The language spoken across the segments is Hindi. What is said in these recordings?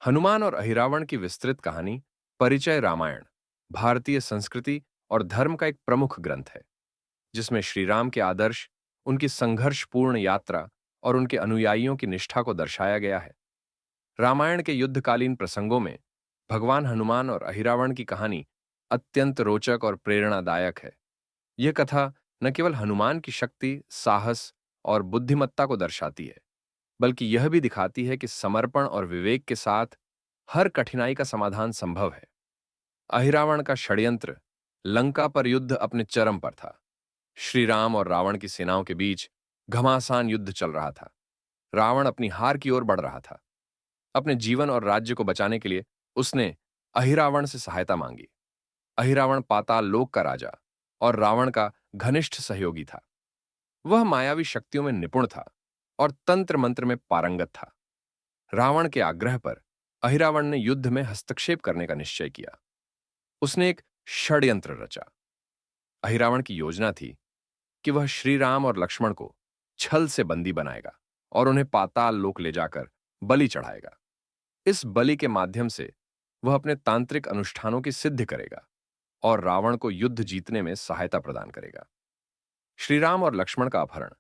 हनुमान और अहिरावण की विस्तृत कहानी परिचय रामायण भारतीय संस्कृति और धर्म का एक प्रमुख ग्रंथ है, जिसमें श्री राम के आदर्श, उनकी संघर्षपूर्ण यात्रा और उनके अनुयायियों की निष्ठा को दर्शाया गया है। रामायण के युद्धकालीन प्रसंगों में भगवान हनुमान और अहिरावण की कहानी अत्यंत रोचक और प्रेरणादायक है। यह कथा न केवल हनुमान की शक्ति, साहस और बुद्धिमत्ता को दर्शाती है, बल्कि यह भी दिखाती है कि समर्पण और विवेक के साथ हर कठिनाई का समाधान संभव है। अहिरावण का षड्यंत्र, लंका पर युद्ध अपने चरम पर था। श्री राम और रावण की सेनाओं के बीच घमासान युद्ध चल रहा था। रावण अपनी हार की ओर बढ़ रहा था। अपने जीवन और राज्य को बचाने के लिए उसने अहिरावण से सहायता मांगी। अहिरावण पाताल लोक का राजा और रावण का घनिष्ठ सहयोगी था। वह मायावी शक्तियों में निपुण था और तंत्र मंत्र में पारंगत था। रावण के आग्रह पर अहिरावण ने युद्ध में हस्तक्षेप करने का निश्चय किया। उसने एक षड्यंत्र रचा। अहिरावण की योजना थी कि वह श्री राम और लक्ष्मण को छल से बंदी बनाएगा और उन्हें पाताल लोक ले जाकर बलि चढ़ाएगा। इस बलि के माध्यम से वह अपने तांत्रिक अनुष्ठानों की सिद्धि करेगा और रावण को युद्ध जीतने में सहायता प्रदान करेगा। श्री राम और लक्ष्मण का अपहरण।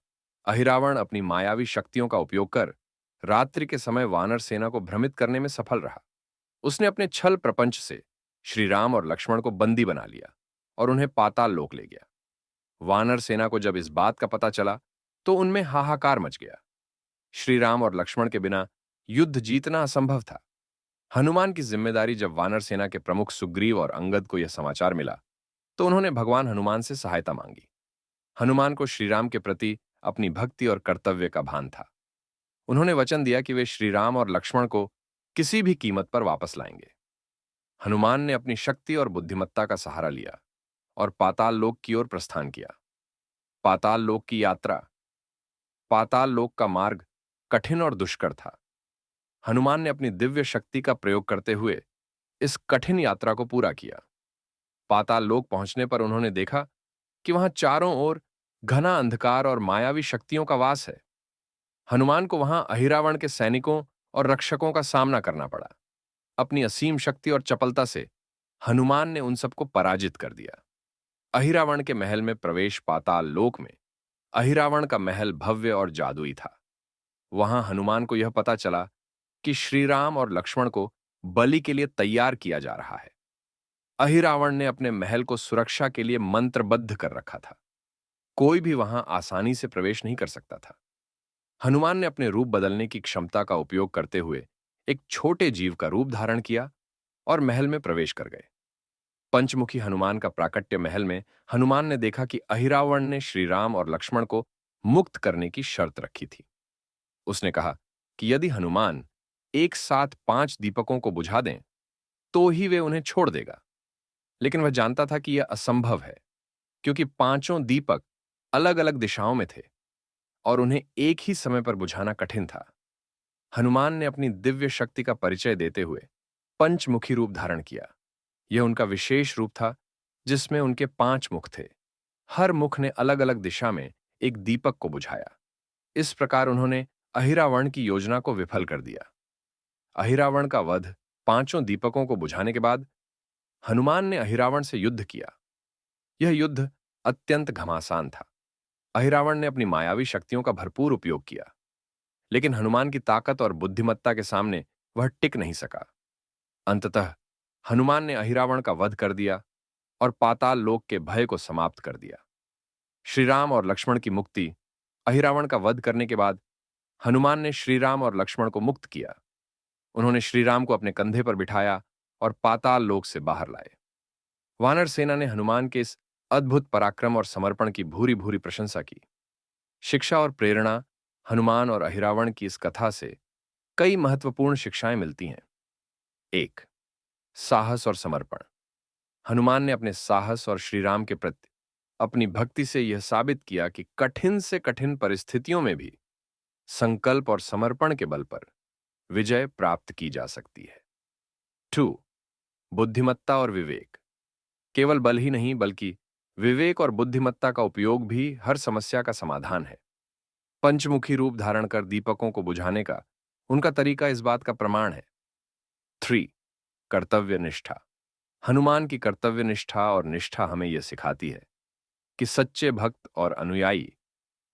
अहिरावण अपनी मायावी शक्तियों का उपयोग कर रात्रि के समय वानर सेना को भ्रमित करने में सफल रहा। उसने अपने छल प्रपंच से श्री राम और लक्ष्मण को बंदी बना लिया और उन्हें पाताल लोक ले गया। वानर सेना को जब इस बात का पता चला तो उनमें हाहाकार मच गया। श्री राम और लक्ष्मण के बिना युद्ध जीतना असंभव था। हनुमान की जिम्मेदारी जब वानर सेना के प्रमुख सुग्रीव और अंगद को यह समाचार मिला तो उन्होंने भगवान हनुमान से सहायता मांगी। हनुमान को श्रीराम के प्रति अपनी भक्ति और कर्तव्य का भान था। उन्होंने वचन दिया कि वे श्री राम और लक्ष्मण को किसी भी कीमत पर वापस लाएंगे। हनुमान ने अपनी शक्ति और बुद्धिमत्ता का सहारा लिया और पाताल लोक की ओर प्रस्थान किया। पाताल लोक की यात्रा। पाताल लोक का मार्ग कठिन और दुष्कर था। हनुमान ने अपनी दिव्य शक्ति का प्रयोग करते हुए इस कठिन यात्रा को पूरा किया। पाताल लोक पहुंचने पर उन्होंने देखा कि वहां चारों ओर घना अंधकार और मायावी शक्तियों का वास है। हनुमान को वहां अहिरावण के सैनिकों और रक्षकों का सामना करना पड़ा। अपनी असीम शक्ति और चपलता से हनुमान ने उन सबको पराजित कर दिया। अहिरावण के महल में प्रवेश। पाताल लोक में अहिरावण का महल भव्य और जादुई था। वहां हनुमान को यह पता चला कि श्री राम और लक्ष्मण को बलि के लिए तैयार किया जा रहा है। अहिरावण ने अपने महल को सुरक्षा के लिए मंत्रबद्ध कर रखा था। कोई भी वहां आसानी से प्रवेश नहीं कर सकता था। हनुमान ने अपने रूप बदलने की क्षमता का उपयोग करते हुए एक छोटे जीव का रूप धारण किया और महल में प्रवेश कर गए। पंचमुखी हनुमान का प्राकट्य महल में हनुमान ने देखा कि अहिरावण ने श्री राम और लक्ष्मण को मुक्त करने की शर्त रखी थी। उसने कहा कि यदि हनुमान एक साथ 5 दीपकों को बुझा दें तो ही वे उन्हें छोड़ देगा। लेकिन वह जानता था कि यह असंभव है, क्योंकि पांचों दीपक अलग अलग दिशाओं में थे और उन्हें एक ही समय पर बुझाना कठिन था। हनुमान ने अपनी दिव्य शक्ति का परिचय देते हुए पंचमुखी रूप धारण किया। यह उनका विशेष रूप था, जिसमें उनके 5 मुख थे। हर मुख ने अलग अलग दिशा में एक दीपक को बुझाया। इस प्रकार उन्होंने अहिरावण की योजना को विफल कर दिया। अहिरावण का वध पांचों दीपकों को बुझाने के बाद हनुमान ने अहिरावण से युद्ध किया। यह युद्ध अत्यंत घमासान था। अहिरावण ने अपनी मायावी शक्तियों का भरपूर उपयोग किया, लेकिन हनुमान की ताकत और बुद्धिमत्ता के सामने वह टिक नहीं सका। अंततः हनुमान ने अहिरावण का वध कर दिया और पाताल लोक के भय को समाप्त कर दिया। श्री राम और लक्ष्मण की मुक्ति। अहिरावण का वध करने के बाद हनुमान ने श्री राम और लक्ष्मण को मुक्त किया। उन्होंने श्री राम को अपने कंधे पर बिठाया और पाताल लोक से बाहर लाए। वानर सेना ने हनुमान के इस अद्भुत पराक्रम और समर्पण की भूरी भूरी प्रशंसा की। शिक्षा और प्रेरणा। हनुमान और अहिरावण की इस कथा से कई महत्वपूर्ण शिक्षाएं मिलती हैं। 1. साहस और समर्पण। हनुमान ने अपने साहस और श्रीराम के प्रति अपनी भक्ति से यह साबित किया कि कठिन से कठिन परिस्थितियों में भी संकल्प और समर्पण के बल पर विजय प्राप्त की जा सकती है। 2. बुद्धिमत्ता और विवेक। केवल बल ही नहीं, बल्कि विवेक और बुद्धिमत्ता का उपयोग भी हर समस्या का समाधान है। पंचमुखी रूप धारण कर दीपकों को बुझाने का उनका तरीका इस बात का प्रमाण है। 3. कर्तव्य निष्ठा। हनुमान की कर्तव्य निष्ठा और निष्ठा हमें यह सिखाती है कि सच्चे भक्त और अनुयायी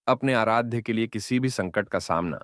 अपने आराध्य के लिए किसी भी संकट का सामना